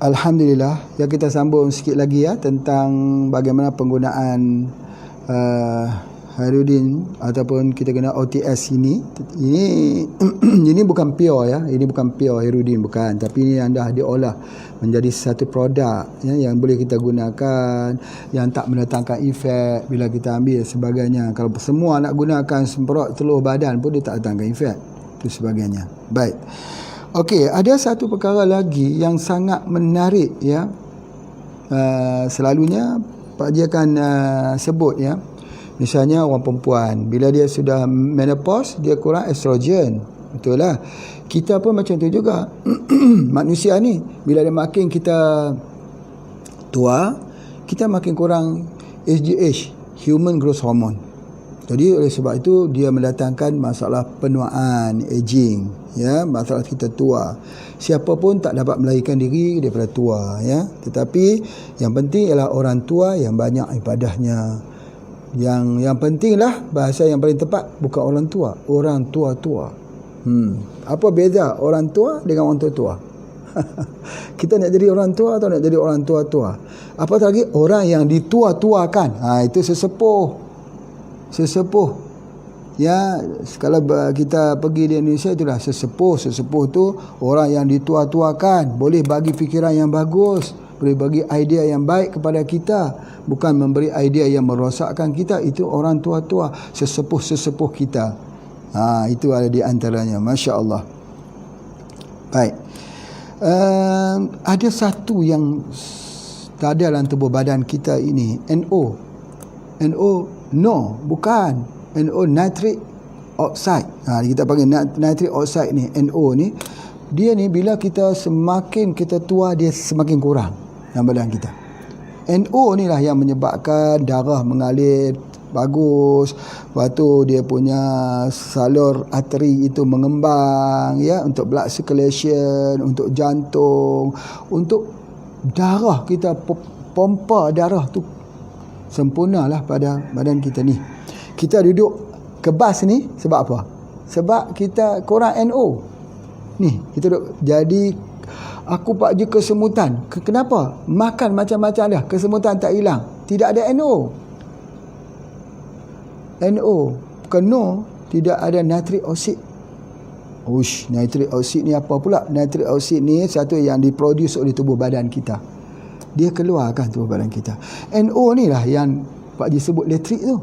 Alhamdulillah, ya kita sambung sikit lagi ya tentang bagaimana penggunaan Khairuddin ataupun kita kena OTS ini. Ini bukan pure ya, ini bukan pure Khairuddin, bukan, tapi ini anda diolah menjadi satu produk ya, yang boleh kita gunakan, yang tak mendatangkan efek bila kita ambil sebagainya. Kalau semua nak gunakan semprot seluruh badan pun dia tak datangkan efek itu sebagainya. Baik. Okey, ada satu perkara lagi yang sangat menarik ya. Selalunya Pak Haji akan sebut ya. Misalnya orang perempuan bila dia sudah menopause, dia kurang estrogen. Betul lah. Kita pun macam tu juga. Manusia ni bila dia makin kita tua, kita makin kurang HGH, human growth hormone. Jadi oleh sebab itu dia mendatangkan masalah penuaan, aging ya, masalah kita tua. Siapa pun tak dapat melahirkan diri daripada tua ya. Tetapi yang penting ialah orang tua yang banyak ibadahnya. Yang pentinglah bahasa yang paling tepat bukan orang tua, orang tua-tua. Apa beza orang tua dengan orang tua-tua? Kita nak jadi orang tua atau nak jadi orang tua-tua? Apatah lagi orang yang ditua-tuakan. Itu sesepuh ya. Kalau kita pergi di Indonesia, itulah sesepuh tu orang yang ditua-tuakan, boleh bagi fikiran yang bagus, boleh bagi idea yang baik kepada kita, bukan memberi idea yang merosakkan kita. Itu orang tua-tua, sesepuh kita. Itu ada di antaranya. Masya Allah. Baik. Ada satu yang tak ada dalam tubuh badan kita ini, NO. No, bukan. NO, nitric oxide. Kita panggil nitric oxide ni, NO ni. Dia ni bila kita semakin kita tua, dia semakin kurang dalam badan kita. NO ni lah yang menyebabkan darah mengalir bagus. Lepas tu dia punya salur arteri itu mengembang ya, untuk blood circulation, untuk jantung, untuk darah kita, pompa darah tu sempurnalah pada badan kita ni. Kita duduk kebas ni sebab apa? Sebab kita kurang NO. Ni, kita duduk. Jadi aku Pak Haji kesemutan. Kenapa? Makan macam-macam dah, kesemutan tak hilang. Tidak ada NO. Bukan no, tidak ada nitric oxide. Nitric oxide ni apa pula? Nitric oxide ni satu yang diproduce oleh tubuh badan kita. Dia keluarkan tubuh badan kita. NO ni lah yang Pak Haji sebut elektrik tu.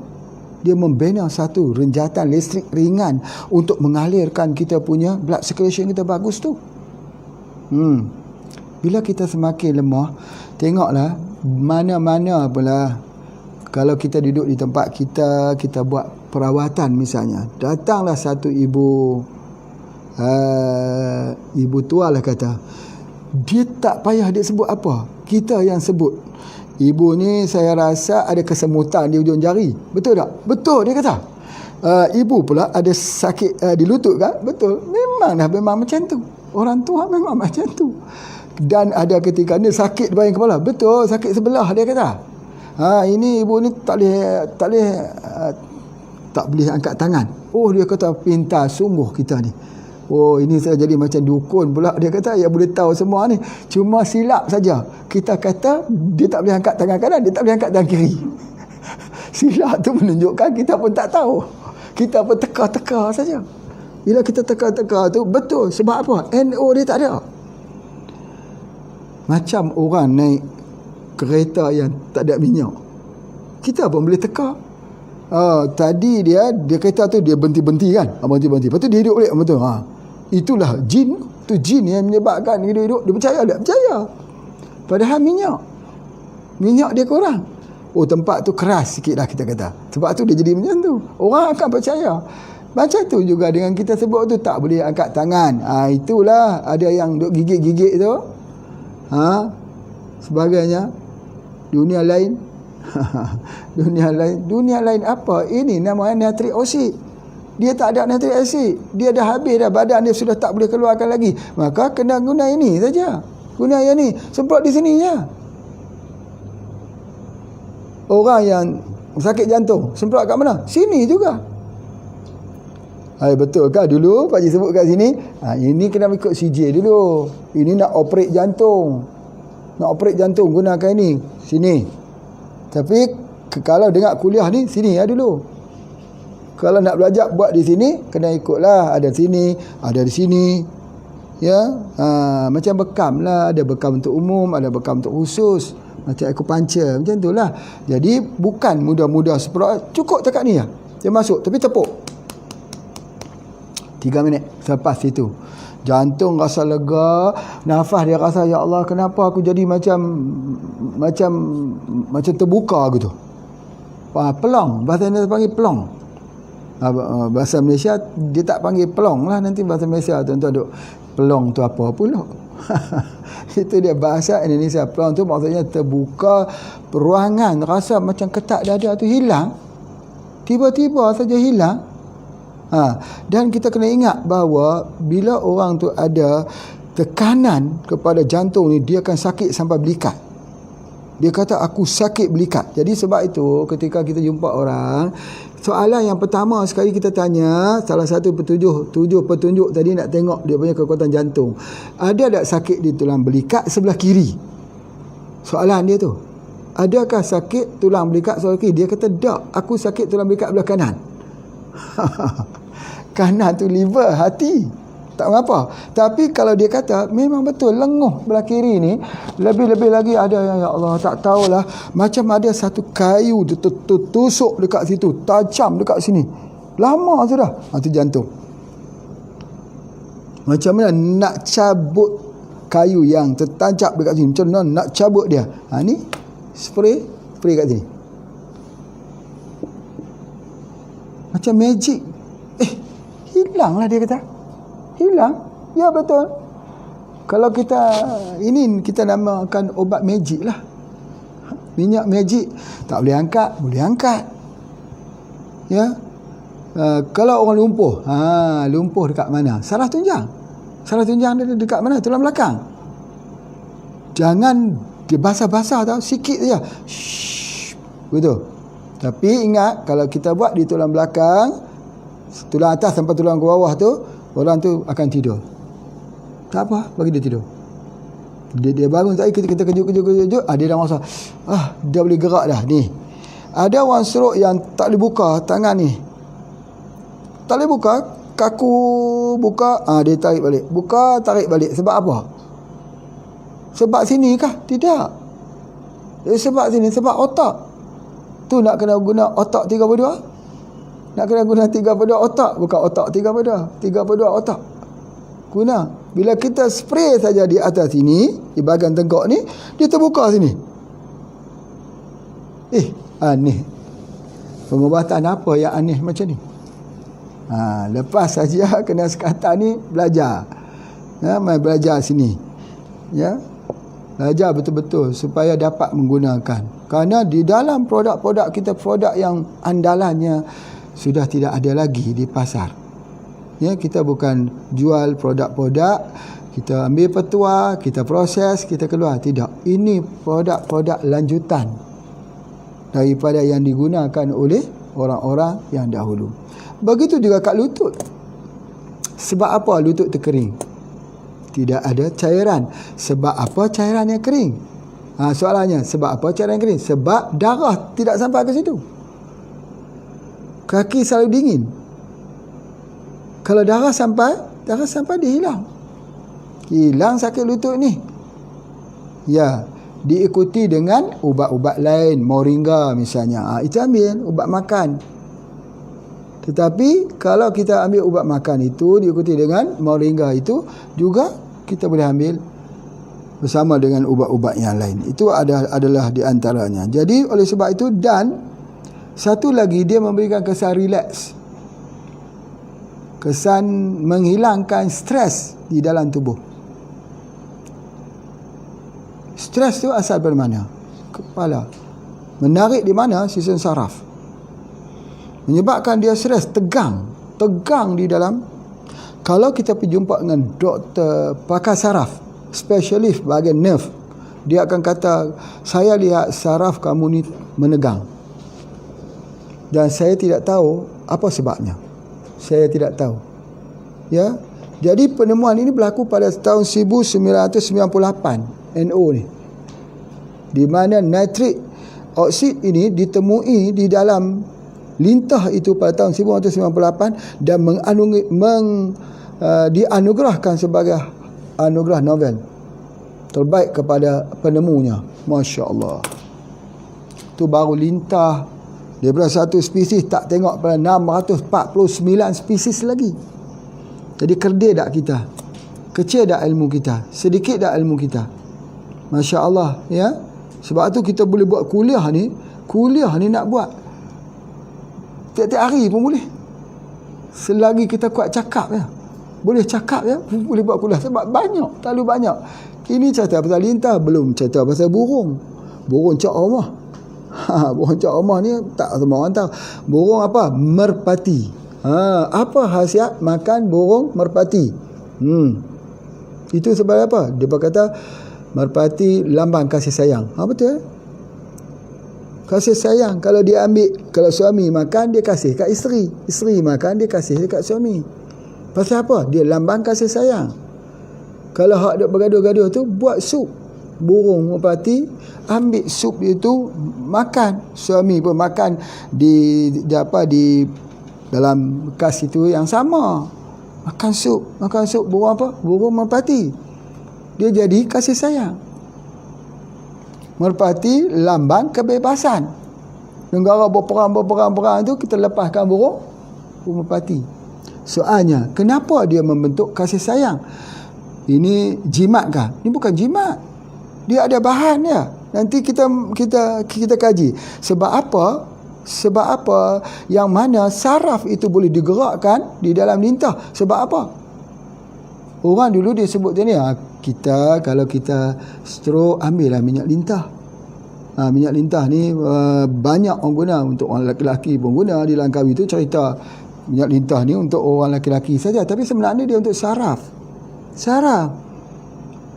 Dia membina satu renjatan listrik ringan untuk mengalirkan kita punya blood circulation kita bagus tu. Bila kita semakin lemah, tengoklah mana-mana pula, kalau kita duduk di tempat kita buat perawatan misalnya, datanglah satu ibu tua lah kata, dia tak payah dia sebut apa, kita yang sebut. Ibu ni saya rasa ada kesemutan di ujung jari. Betul tak? Betul dia kata. Ibu pula ada sakit di lutut kan? Betul. Memang macam tu. Orang tua memang macam tu. Dan ada ketika ni sakit di bahagian kepala. Betul, sakit sebelah dia kata. Ini ibu ni tak boleh angkat tangan. Dia kata pintar sungguh kita ni. Ini saya jadi macam dukun pula. Dia kata, ya boleh tahu semua ni. Cuma silap saja. Kita kata, dia tak boleh angkat tangan kanan, dia tak boleh angkat tangan kiri. Silap tu menunjukkan kita pun tak tahu. Kita pun teka-teka saja. Bila kita teka-teka tu, betul. Sebab apa? NO dia tak ada. Macam orang naik kereta yang tak ada minyak. Kita pun boleh teka. Tadi dia kereta tu dia berhenti kan, berhenti. Lepas tu dia hidup balik. Betul. Itulah jin. Tu jin yang menyebabkan dia hidup. Dia percaya tak? Percaya. Padahal minyak dia kurang. Tempat tu keras sikit dah kita kata. Sebab tu dia jadi macam tu. Orang akan percaya. Macam tu juga dengan kita sebut tu, tak boleh angkat tangan. Itulah ada yang duk gigit-gigit tu. Sebagainya. Dunia lain. Dunia lain apa? Ini namanya nitric oxide. Dia tak ada nitric acid. Dia dah habis dah. Badan dia sudah tak boleh keluarkan lagi. Maka kena guna ini saja. Guna yang ni. Semprot di sini je. Orang yang sakit jantung, semprot kat mana? Sini juga. Betul kan dulu Pak Haji sebut kat sini? Ini kena ikut CJ dulu. Ini nak operate jantung. nak operate jantung gunakan ini, sini. Tapi kalau dengar kuliah ni, sini dulu. Kalau nak belajar buat di sini, kena ikutlah, ada sini, ada di sini. Ya, macam bekam lah, ada bekam untuk umum, ada bekam untuk khusus, macam acupuncture, macam itulah. Jadi bukan mudah-mudah seperti cukup cakap ni lah. Dia masuk, tapi tepuk 3 minit. Selepas itu jantung rasa lega, nafas dia rasa, ya Allah, kenapa aku jadi macam terbuka gitu. Pelong, bahasa Indonesia panggil pelong. Bahasa Malaysia dia tak panggil pelong lah, nanti bahasa Malaysia tuan-tuan duk pelong tu apa pula. Itu dia bahasa Indonesia. Pelong tu maksudnya terbuka, peruangan rasa macam ketak dada tu hilang, tiba-tiba saja hilang. Dan kita kena ingat bahawa bila orang tu ada tekanan kepada jantung ni, dia akan sakit sampai belikat. Dia kata aku sakit belikat. Jadi sebab itu ketika kita jumpa orang, soalan yang pertama sekali kita tanya, salah satu tujuh petunjuk tadi nak tengok dia punya kekuatan jantung. Ada tak sakit di tulang belikat sebelah kiri? Soalan dia tu. Adakah sakit tulang belikat sebelah kiri? Dia kata tak, aku sakit tulang belikat sebelah kanan. Kanan tu liver, hati. Tak mengapa. Tapi kalau dia kata memang betul lenguh belah kiri ni, lebih-lebih lagi ada yang, ya Allah, tak tahulah, macam ada satu kayu tertusuk dekat situ, tajam dekat sini. Lama sudah. Itu jantung. Macam mana nak cabut kayu yang tertancap dekat sini? Macam mana nak cabut dia? Ni spray kat sini. Macam magic. Hilanglah, dia kata. Hilang. Ya, betul. Kalau kita kita namakan obat magic lah. Minyak magic. Tak boleh angkat, boleh angkat. Ya. Kalau orang lumpuh, lumpuh dekat mana? Saraf tunjang. Saraf tunjang dia dekat mana? Tulang belakang. Jangan dia basah-basah tau, sikit saja. Betul. Tapi ingat, kalau kita buat di tulang belakang, tulang atas sampai tulang ke bawah tu, orang tu akan tidur. Tak apa, bagi dia tidur. Dia bangun tadi, kita kejut. Dia dah rasa, dia boleh gerak dah ni. Ada orang stroke yang tak boleh buka tangan ni. Tak boleh buka, kaku buka, dia tarik balik. Buka, tarik balik. Sebab apa? Sebab sini kah? Tidak. Sebab sini, sebab otak. Tu nak kena guna otak 32. Nak kena guna 32 otak, bukan otak 32 otak. Guna. Bila kita spray saja di atas sini, di bahagian tengkok ni, dia terbuka sini. Aneh. Pengobatan apa yang aneh macam ni? Lepas saja kena sekatan ni belajar. Main belajar sini. Ya. Belajar betul-betul supaya dapat menggunakan. Kerana di dalam produk-produk kita, produk yang andalannya sudah tidak ada lagi di pasar. Ya, kita bukan jual produk-produk, kita ambil petua, kita proses, kita keluar. Tidak. Ini produk-produk lanjutan daripada yang digunakan oleh orang-orang yang dahulu. Begitu juga kat lutut. Sebab apa lutut terkering? Tidak ada cairan. Sebab apa cairan yang kering? Soalannya, sebab apa cairan yang kering? Sebab darah tidak sampai ke situ. Kaki selalu dingin. Kalau darah sampai dia hilang. Hilang sakit lutut ni. Ya, diikuti dengan ubat-ubat lain, moringa misalnya. Itu ambil ubat makan. Tetapi kalau kita ambil ubat makan itu diikuti dengan moringa itu, juga kita boleh ambil bersama dengan ubat-ubat yang lain. Itu adalah di antaranya. Jadi oleh sebab itu, dan satu lagi, dia memberikan kesan relax, kesan menghilangkan stres di dalam tubuh. Stres tu asal dari mana? Kepala. Menarik di mana? Sistem saraf. Menyebabkan dia stres, tegang di dalam. Kalau kita pergi jumpa dengan doktor pakar saraf, spesialis bahagian nerve, dia akan kata, saya lihat saraf kamu ni menegang. Dan saya tidak tahu apa sebabnya. Saya tidak tahu. Ya. Jadi penemuan ini berlaku pada tahun 1998. NO ni. di mana nitrik oksid ini ditemui di dalam lintah itu pada tahun 1998 dan dianugerahkan sebagai anugerah Nobel terbaik kepada penemunya. Masya Allah. Itu baru lintah daripada satu spesies, tak tengok pada 649 spesies lagi. Jadi kerdil tak kita? Kecil tak ilmu kita? Sedikit tak ilmu kita? Masya Allah, ya. Sebab tu kita boleh buat kuliah ni nak buat tiap-tiap hari pun boleh, selagi kita kuat cakap, ya. Boleh cakap, ya, boleh buat kuliah. Sebab banyak, terlalu banyak. Ini cerita pasal lintah, belum cerita pasal burung Cak Omah. Burung Cak Omah ni tak semua orang tahu. Burung apa? Merpati. Apa khasiat makan burung merpati? Itu sebab apa? Dia berkata merpati lambang kasih sayang. Betul? Kasih sayang. Kalau dia ambil, kalau suami makan, dia kasih kat isteri. Isteri makan, dia kasih dekat suami. Pasal apa? Dia lambang kasih sayang. Kalau hak duk bergaduh-gaduh tu, buat sup burung merpati, ambil sup dia tu makan. Suami pun makan di dalam bekas itu yang sama. Makan sup burung apa? Burung merpati. Dia jadi kasih sayang. Merpati lambang kebebasan. Negara berperang tu, kita lepaskan burung merpati. Soalnya, kenapa dia membentuk kasih sayang? Ini jimat kah? Ini bukan jimat. Dia ada bahan dia. Nanti kita kaji. Sebab apa yang mana saraf itu boleh digerakkan di dalam lintah? Sebab apa? Orang dulu dia sebut ni, kalau kita stroke, ambillah minyak lintah. Minyak lintah ni banyak orang guna. Untuk orang lelaki pun guna. Di Langkawi tu cerita minyak lintah ni untuk orang lelaki saja, tapi sebenarnya dia untuk saraf.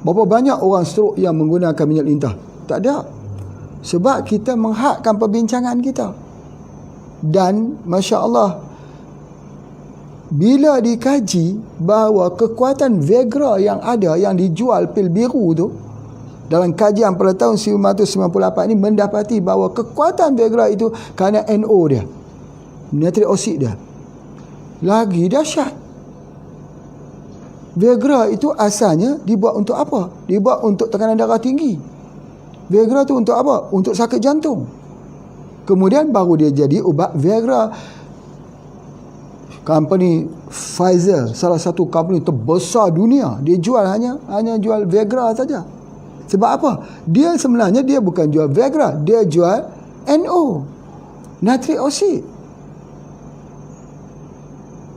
Berapa banyak orang stroke yang menggunakan minyak lintah? Tak ada. Sebab kita menghadkan perbincangan kita. Dan Masya Allah, bila dikaji bahawa kekuatan Viagra yang ada, yang dijual pil biru tu, dalam kajian pada tahun 1998 ini mendapati bahawa kekuatan Viagra itu kerana NO dia, nitrik oksid dia, lagi dahsyat. Viagra itu asalnya dibuat untuk apa? Dibuat untuk tekanan darah tinggi. Viagra tu untuk apa? Untuk sakit jantung. Kemudian baru dia jadi ubat Viagra. Company Pfizer, salah satu company terbesar dunia, dia jual hanya jual Viagra saja. Sebab apa? Dia sebenarnya dia bukan jual Viagra, dia jual NO, nitrik oksid.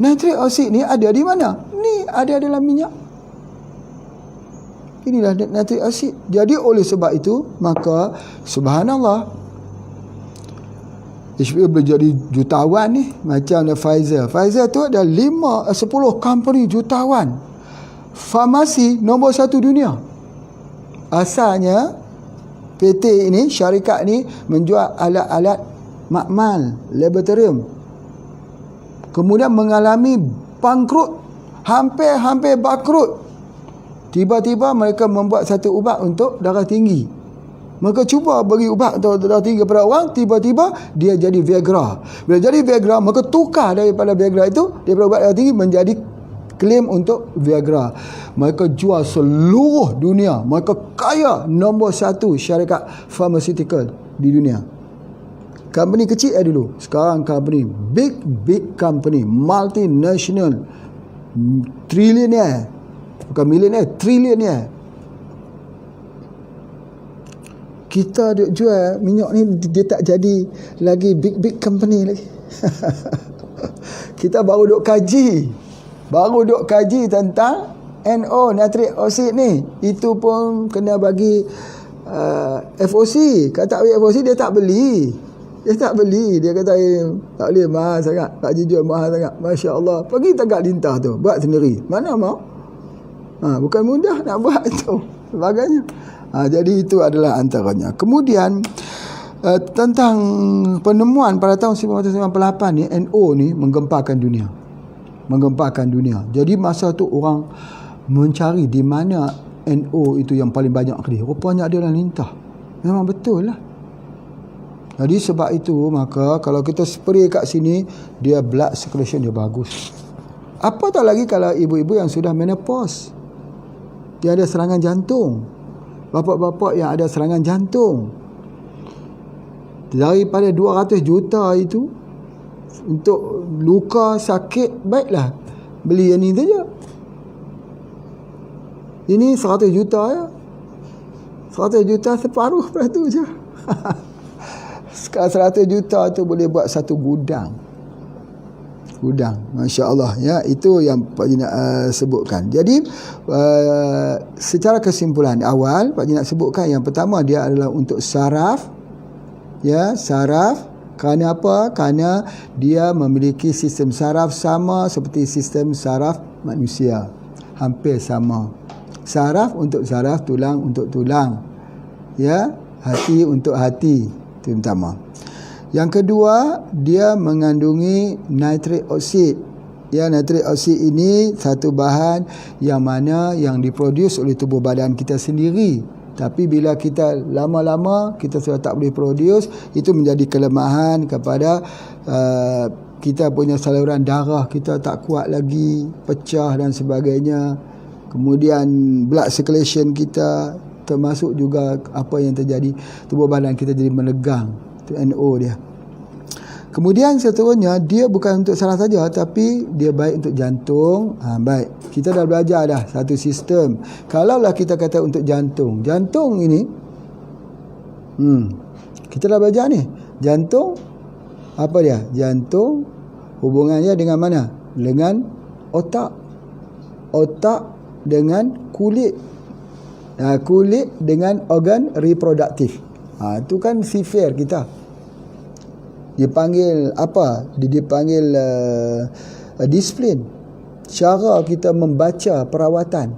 Nitrik oksid ni ada di mana? Ni ada dalam minyak. Inilah nitrik oksid. Jadi oleh sebab itu, maka subhanallah, HBO boleh jadi jutawan ni, macam Pfizer. Pfizer tu ada 10 company jutawan. Farmasi nombor 1 dunia. Asalnya PT ini, syarikat ni menjual alat-alat makmal, laboratorium. Kemudian mengalami bangkrut, hampir bangkrut. Tiba-tiba mereka membuat satu ubat untuk darah tinggi. Mereka cuba bagi ubat untuk darah tinggi kepada orang, tiba-tiba dia jadi Viagra. Bila jadi Viagra, mereka tukar daripada Viagra itu, daripada ubat darah tinggi menjadi klaim untuk Viagra. Mereka jual seluruh dunia. Mereka kaya, nombor 1 syarikat pharmaceutical di dunia. Company kecil dulu, sekarang company big company, multinational, trillionaire, bukan millionaire, trillionaire. Kita duk jual minyak ni, dia tak jadi lagi big company lagi. Kita baru duk kaji tentang NO, nitrik oksid ni. Itu pun kena bagi FOC. Kalau tak bagi FOC, dia tak beli. Dia kata tak boleh, mahal sangat, tak jual mahal sangat. Masya Allah, pergi tegak lintah tu, buat sendiri. Mana mau? Bukan mudah nak buat tu, sebagainya. Jadi itu adalah antaranya. Kemudian tentang penemuan pada tahun 1998 ni, NO ni menggemparkan dunia. Jadi masa tu orang mencari di mana NO itu yang paling banyak kali. Rupanya ada dalam lintah. Memang betul lah. Jadi sebab itu maka kalau kita spray kat sini, dia blood circulation dia bagus. Apatah lagi kalau ibu-ibu yang sudah menopause, dia ada serangan jantung, bapak-bapak yang ada serangan jantung, daripada 200 juta itu untuk luka sakit, baiklah beli yang ni saja. Ini 100 juta ya. 100 juta separuh pada tu je. Sekarang 100 juta tu boleh buat satu gudang. Masya Allah ya. Itu yang Pak Haji nak sebutkan. Jadi secara kesimpulan awal Pak Haji nak sebutkan, yang pertama dia adalah untuk saraf. Ya, saraf. Kerana apa? Kerana dia memiliki sistem saraf sama seperti sistem saraf manusia. Hampir sama. Saraf untuk saraf, tulang untuk tulang. Ya, hati untuk hati. Itu yang pertama. Yang kedua, dia mengandungi nitrik oksid. Ya, nitrik oksid ini satu bahan yang mana yang diproduce oleh tubuh badan kita sendiri. Tapi bila kita lama-lama kita sudah tak boleh produce, itu menjadi kelemahan kepada kita punya saluran darah kita tak kuat lagi, pecah dan sebagainya. Kemudian blood circulation kita, termasuk juga apa yang terjadi, tubuh badan kita jadi menegang. Itu NO dia. Kemudian seterusnya, dia bukan untuk saraf saja, tapi dia baik untuk jantung. Baik, kita dah belajar dah satu sistem. Kalaulah kita kata untuk jantung ini, kita dah belajar ni. Jantung, apa dia? Jantung hubungannya dengan mana? Dengan otak. Otak dengan kulit. Kulit dengan organ reproduktif. Itu kan sifir kita. Dipanggil apa? Dipanggil disiplin. Cara kita membaca perawatan.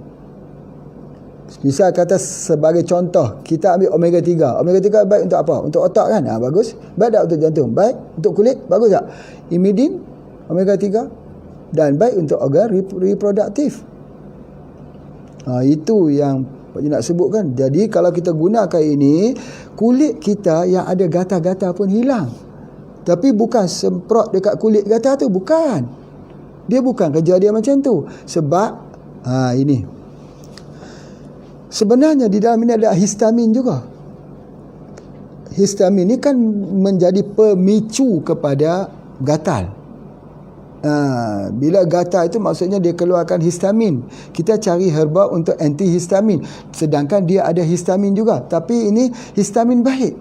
Misal kata sebagai contoh, kita ambil omega 3. Omega 3 baik untuk apa? Untuk otak kan? Bagus. Baik tak untuk jantung? Baik. Untuk kulit? Bagus tak? Imidin, omega 3. Dan baik untuk organ reproduktif. Itu yang Pak Haji nak sebutkan. Jadi kalau kita gunakan ini, kulit kita yang ada gatal-gatal pun hilang. Tapi bukan semprot dekat kulit gatal tu, bukan. Dia bukan kerja dia macam tu. Sebab ini. Sebenarnya di dalam ini ada histamin juga. Histamin ni kan menjadi pemicu kepada gatal. Bila gatal itu maksudnya dia keluarkan histamin. Kita cari herba untuk antihistamin. Sedangkan dia ada histamin juga. Tapi ini histamin baik.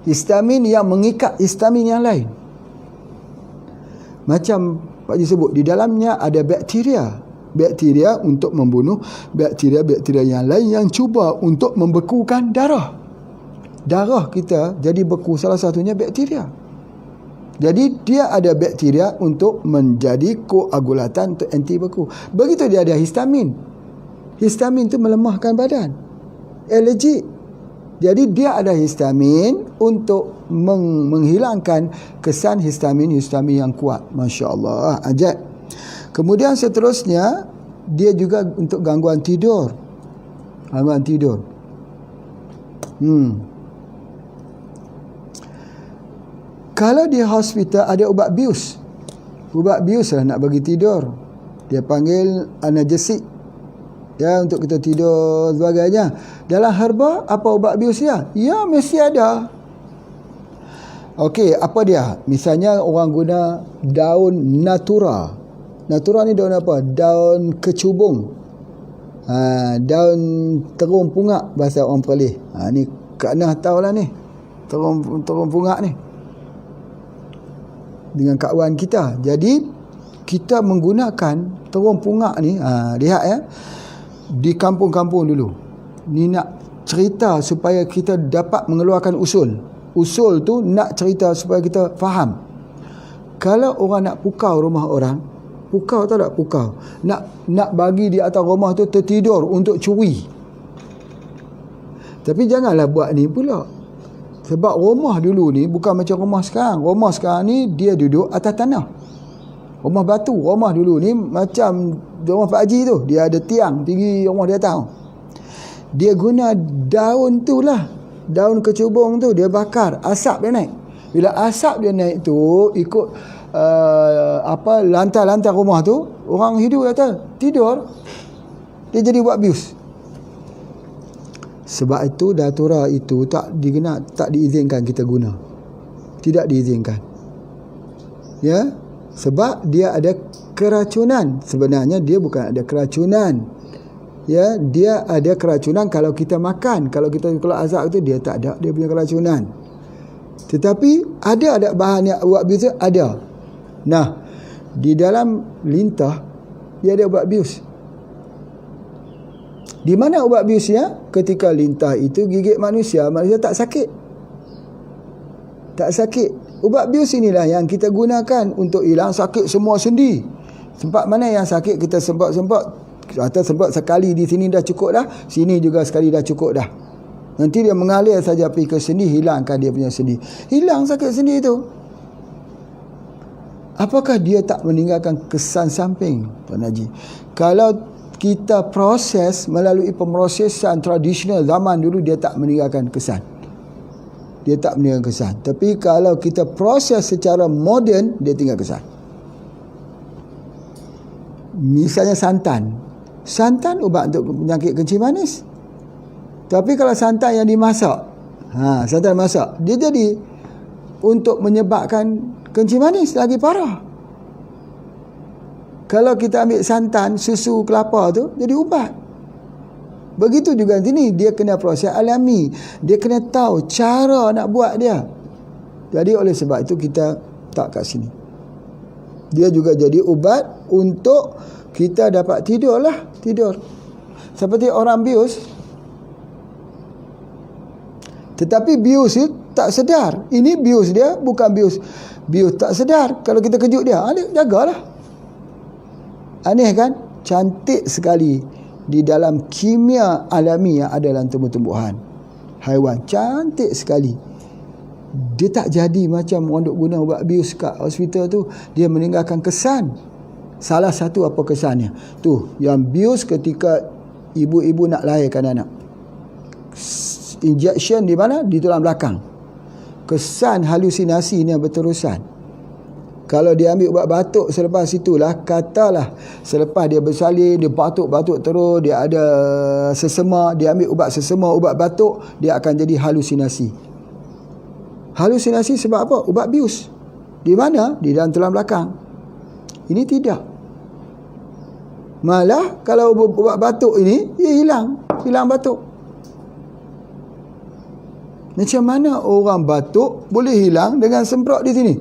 Histamin yang mengikat histamin yang lain. Macam Pak Haji sebut, di dalamnya ada bakteria. Bakteria untuk membunuh bakteria-bakteria yang lain yang cuba untuk membekukan darah. Darah kita jadi beku, salah satunya bakteria. Jadi dia ada bakteria untuk menjadi koagulatan untuk anti beku. Begitu dia ada histamin. Histamin tu melemahkan badan. Alergik. Jadi dia ada histamin untuk menghilangkan kesan histamin yang kuat. Masya Allah, ajaib. Kemudian seterusnya, dia juga untuk gangguan tidur. Gangguan tidur. Kalau di hospital ada ubat bius. Ubat bius lah nak bagi tidur. Dia panggil analgesik. Ya, untuk kita tidur sebagainya. Dalam herba, apa ubat bius dia? Ya, mesti ada. Okey, apa dia? Misalnya orang guna daun natura. Natura ni daun apa? Daun kecubung. Daun terung pungak bahasa orang Perlis. Ni Kak Nah tahulah ni. Terung pungak ni. Dengan kawan kita. Jadi kita menggunakan terung pungak ni, lihat ya. Di kampung-kampung dulu. Ni nak cerita supaya kita dapat mengeluarkan usul. Usul tu nak cerita supaya kita faham. Kalau orang nak pukau rumah orang, pukau tahu tak pukau? Nak bagi di atas rumah tu tertidur untuk curi. Tapi janganlah buat ni pula. Sebab rumah dulu ni bukan macam rumah sekarang. Rumah sekarang ni dia duduk atas tanah. Rumah batu. Rumah dulu ni macam rumah Pak Haji tu. Dia ada tiang tinggi rumah di atas. Dia guna daun tu lah, daun kecubung tu, dia bakar, asap dia naik. Bila asap dia naik tu ikut lantai-lantai rumah tu, orang hidup atas tidur, dia jadi buat bius. Sebab itu datura itu tak diizinkan kita guna. Tidak diizinkan. Ya, sebab dia ada keracunan. Sebenarnya dia bukan ada keracunan. Ya, dia ada keracunan kalau kita makan. Kalau kita keluar azab tu, dia tak ada dia punya keracunan. Tetapi ada bahan yang buat bius, ada. Nah, di dalam lintah dia ada ubat bius. Di mana ubat biusnya? Ketika lintah itu gigit manusia, manusia tak sakit. Tak sakit. Ubat bius inilah yang kita gunakan untuk hilang sakit semua sendi. Tempat mana yang sakit kita sempat atau sempat sekali di sini dah cukup dah, sini juga sekali dah cukup dah. Nanti dia mengalir saja pergi ke sendi, hilangkan dia punya sendi. Hilang sakit sendi itu. Apakah dia tak meninggalkan kesan samping, Tuan Haji? Kalau kita proses melalui pemrosesan tradisional zaman dulu, dia tak meninggalkan kesan. Dia tak meninggalkan kesan. Tapi kalau kita proses secara moden, dia tinggal kesan. Misalnya santan. Santan ubat untuk penyakit kencing manis. Tapi kalau santan yang dimasak, santan masak, dia jadi untuk menyebabkan kencing manis lagi parah. Kalau kita ambil santan, susu kelapa tu, jadi ubat. Begitu juga di sini, dia kena proses alami. Dia kena tahu cara nak buat dia. Jadi oleh sebab itu kita tak kat sini. Dia juga jadi ubat untuk kita dapat tidur lah. Tidur. Seperti orang bius. Tetapi bius itu tak sedar. Ini bius dia, bukan bius. Bius tak sedar. Kalau kita kejut dia, jagalah. Aneh kan? Cantik sekali di dalam kimia alami yang ada dalam tumbuh-tumbuhan, haiwan. Cantik sekali. Dia tak jadi macam orang duk guna ubat bius kat hospital tu, dia meninggalkan kesan. Salah satu apa kesannya? Tu, yang bius ketika ibu-ibu nak lahirkan anak. Injection di mana? Di tulang belakang. Kesan halusinasi ni yang berterusan. Kalau dia ambil ubat batuk selepas itulah, katalah selepas dia bersalin, dia batuk-batuk terus, dia ada sesema, dia ambil ubat sesema, ubat batuk, dia akan jadi halusinasi. Halusinasi sebab apa? Ubat bius. Di mana? Di dalam tulang belakang. Ini tidak. Malah kalau ubat batuk ini, dia hilang batuk. Macam mana orang batuk boleh hilang dengan semprot di sini?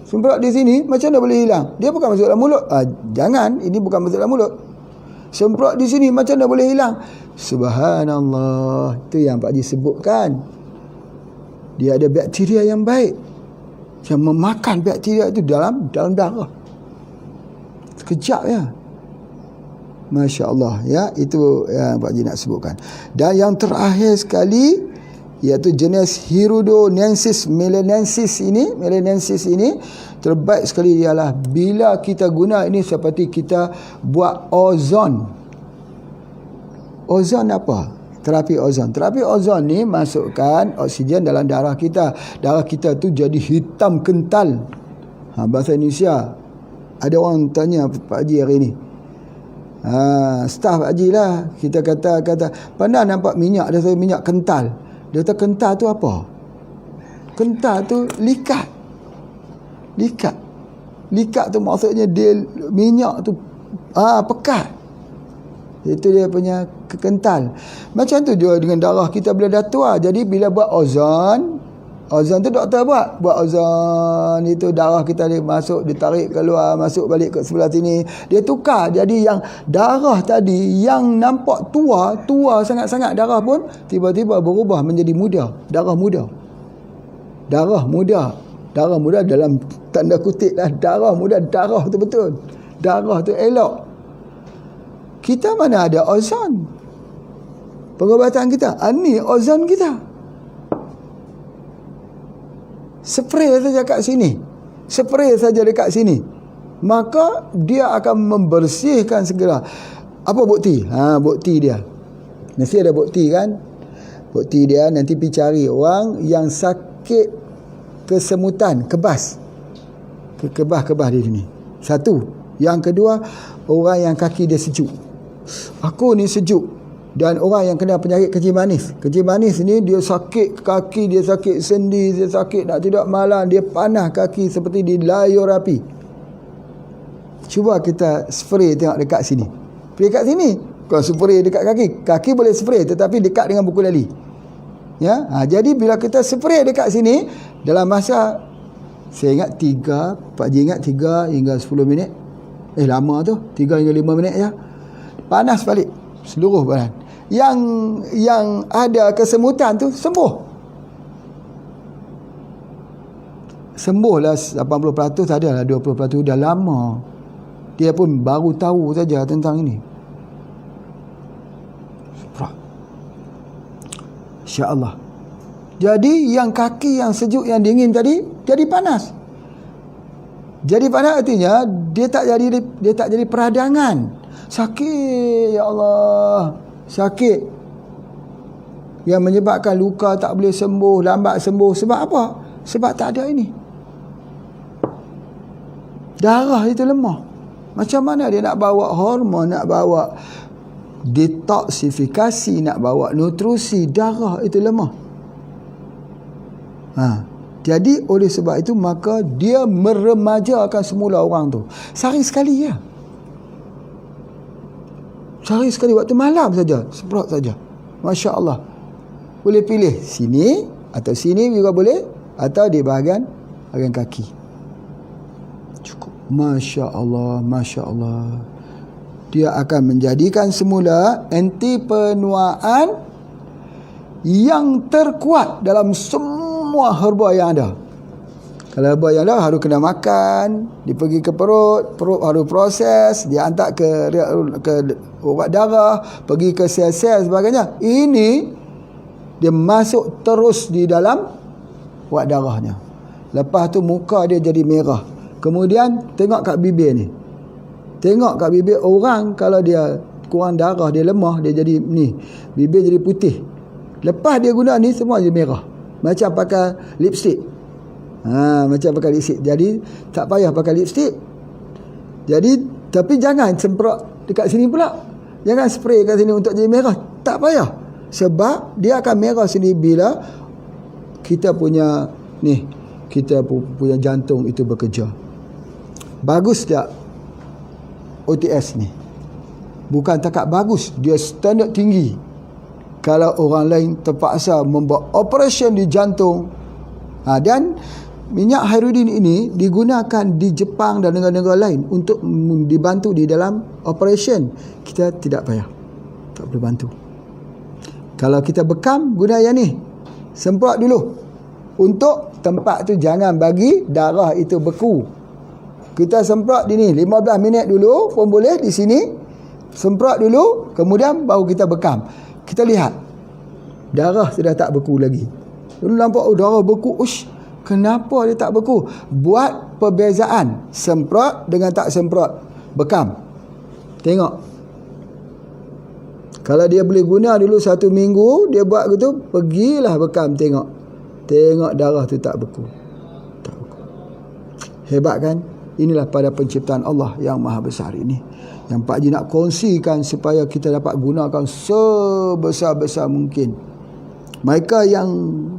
Semprot di sini macam mana boleh hilang? Dia bukan masuk dalam mulut. Jangan, ini bukan masuk dalam mulut. Semprot di sini macam mana boleh hilang? Subhanallah. Itu yang Pak Haji sebutkan. Dia ada bakteria yang baik, yang memakan bakteria itu dalam darah. Sekejap ya. Masya Allah ya. Itu yang Pak Haji nak sebutkan. Dan yang terakhir sekali, iaitu jenis Hirudonensis melanensis ini terbaik sekali ialah bila kita guna ini seperti kita buat ozon. Ozon apa? Terapi ozon. Terapi ozon ni masukkan oksigen dalam darah kita. Darah kita tu jadi hitam kental. Bahasa Indonesia. Ada orang tanya Pak Haji hari ni. Staf Pak Haji lah. Kita kata pernah nampak minyak, ada minyak kental. Dia kata kental tu apa? Kental tu likat. Likat tu maksudnya dia minyak tu pekat. Itu dia punya kental. Macam tu juga dengan darah kita bila dah tua. Jadi bila buat ozon tu doktor buat ozon itu, darah kita dia masuk, ditarik keluar, masuk balik ke sebelah sini. Dia tukar. Jadi yang darah tadi yang nampak tua sangat-sangat, darah pun tiba-tiba berubah menjadi muda. Darah muda dalam tanda kutip lah. Darah muda, darah tu betul. Darah tu elok. Kita mana ada ozon? Pengobatan kita, ni ozon kita. Spray saja kat sini. Spray saja dekat sini. Maka dia akan membersihkan segera. Apa bukti? Bukti dia. Mesti ada bukti kan. Bukti dia nanti pergi cari orang yang sakit kesemutan, kebas. Kebas di sini. Satu. Yang kedua, orang yang kaki dia sejuk. Aku ni sejuk. Dan orang yang kena penyakit kencing manis. Kencing manis ni dia sakit kaki, dia sakit sendi, dia sakit nak tidur malam, dia panas kaki seperti dilayur api. Cuba kita spray tengok dekat sini. Dekat sini. Kalau spray dekat kaki boleh spray tetapi dekat dengan buku lali. Ya, jadi bila kita spray dekat sini dalam masa, saya ingat 3, Pak Haji ingat 3 hingga 10 minit. Lama tu, 3 hingga 5 minit ya. Panas balik seluruh badan. Yang ada kesemutan tu sembuh. Sembuhlah 80%, adalah 20% dah lama. Dia pun baru tahu saja tentang ini. Insya-Allah. Jadi yang kaki yang sejuk yang dingin tadi jadi panas. Jadi panas artinya dia tak jadi peradangan. Sakit, ya Allah. Sakit yang menyebabkan luka tak boleh sembuh, lambat sembuh. Sebab apa? Sebab tak ada ini. Darah itu lemah. Macam mana dia nak bawa hormon, nak bawa detoksifikasi, nak bawa nutrisi, darah itu lemah. Jadi oleh sebab itu maka dia meremajakan semula orang tu. Sehari sekali ya. Sehari sekali waktu malam saja, semprot saja. Masya Allah. Boleh pilih sini atau sini juga boleh, atau di bahagian kaki. Cukup. Masya Allah, Masya Allah. Dia akan menjadikan semula anti penuaan yang terkuat dalam semua herba yang ada. Kalau herba yang ada harus kena makan, dia pergi ke perut harus proses, dia hantar ke ubat darah, pergi ke sel-sel sebagainya. Ini dia masuk terus di dalam ubat darahnya. Lepas tu muka dia jadi merah. Kemudian tengok kat bibir ni. Tengok kat bibir orang, kalau dia kurang darah, dia lemah, dia jadi ni, bibir jadi putih. Lepas dia guna ni semua jadi merah. Macam pakai lipstick. Macam pakai lipstick. Jadi tak payah pakai lipstick. Jadi tapi jangan semprot dekat sini pula. Jangan spray kat sini untuk jadi merah. Tak payah. Sebab dia akan merah sini bila kita punya ni, kita punya jantung itu bekerja. Bagus tak OTS ni? Bukan takat bagus, dia standard tinggi. Kalau orang lain terpaksa membuat operation di jantung, dan minyak Khairuddin ini digunakan di Jepang dan negara-negara lain untuk dibantu di dalam operation. Kita tidak payah, tak boleh bantu. Kalau kita bekam, guna yang ni, semprot dulu untuk tempat tu, jangan bagi darah itu beku. Kita semprot di ni 15 minit dulu pun boleh, di sini semprot dulu, kemudian baru kita bekam. Kita lihat darah sudah tak beku lagi. Dulu nampak darah beku, kenapa dia tak beku? Buat perbezaan semprot dengan tak semprot, bekam. Tengok. Kalau dia boleh guna dulu 1 minggu, dia buat gitu, pergilah bekam, tengok. Tengok darah tu tak beku. Tak beku. Hebat kan? Inilah pada penciptaan Allah yang maha besar ini, yang Pak Haji nak kongsikan supaya kita dapat gunakan sebesar-besar mungkin. Mereka yang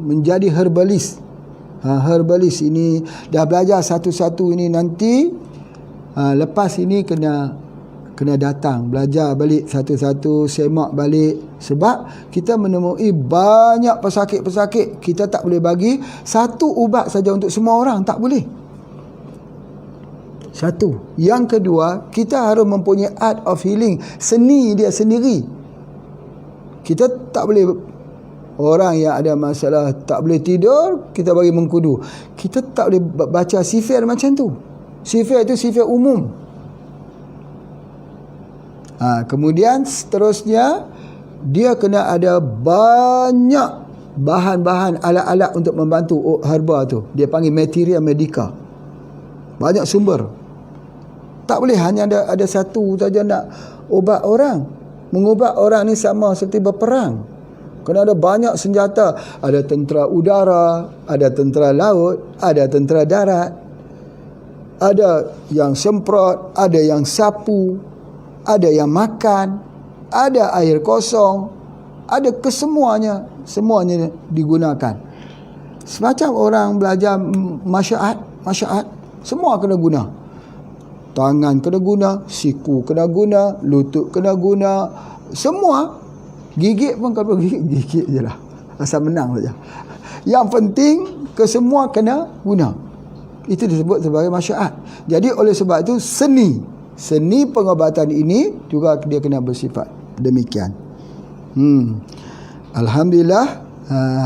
menjadi herbalis, herbalis ini dah belajar satu-satu ini, nanti lepas ini kena datang belajar balik satu-satu, semak balik. Sebab kita menemui banyak pesakit-pesakit, kita tak boleh bagi satu ubat saja untuk semua orang, tak boleh. Satu. Yang kedua, kita harus mempunyai art of healing, seni dia sendiri. Kita tak boleh, orang yang ada masalah tak boleh tidur, kita bagi mengkudu. Kita tak boleh baca sifir macam tu. Sifir itu sifir umum. Kemudian seterusnya, dia kena ada banyak bahan-bahan, alat-alat untuk membantu herba tu. Dia panggil materia medica. Banyak sumber. Tak boleh hanya ada satu saja nak ubat orang. mengubat orang ni sama seperti berperang. Kena ada banyak senjata. Ada tentera udara, ada tentera laut, ada tentera darat, ada yang semprot, ada yang sapu, ada yang makan, ada air kosong, ada kesemuanya. Semuanya digunakan. Semacam orang belajar masyarakat, semua kena guna. Tangan kena guna, siku kena guna, lutut kena guna, semua. Gigit pun kalau gigit je lah, asal menang saja. Yang penting kesemua kena guna. Itu disebut sebagai masyarakat. Jadi oleh sebab itu seni pengobatan ini juga dia kena bersifat demikian. Alhamdulillah,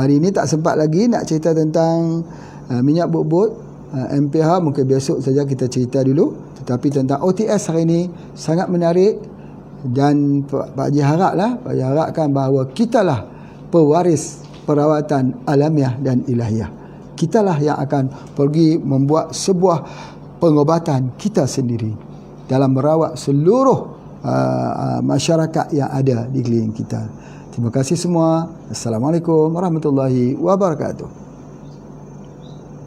hari ini tak sempat lagi nak cerita tentang minyak bubut MPH. Mungkin besok saja kita cerita dulu. Tetapi tentang OTS hari ini sangat menarik. Dan Pak Haji harapkan bahawa kitalah pewaris perawatan alamiah dan ilahiyah. Kitalah yang akan pergi membuat sebuah pengobatan kita sendiri dalam merawat seluruh masyarakat yang ada di keliling kita. Terima kasih semua. Assalamualaikum warahmatullahi wabarakatuh.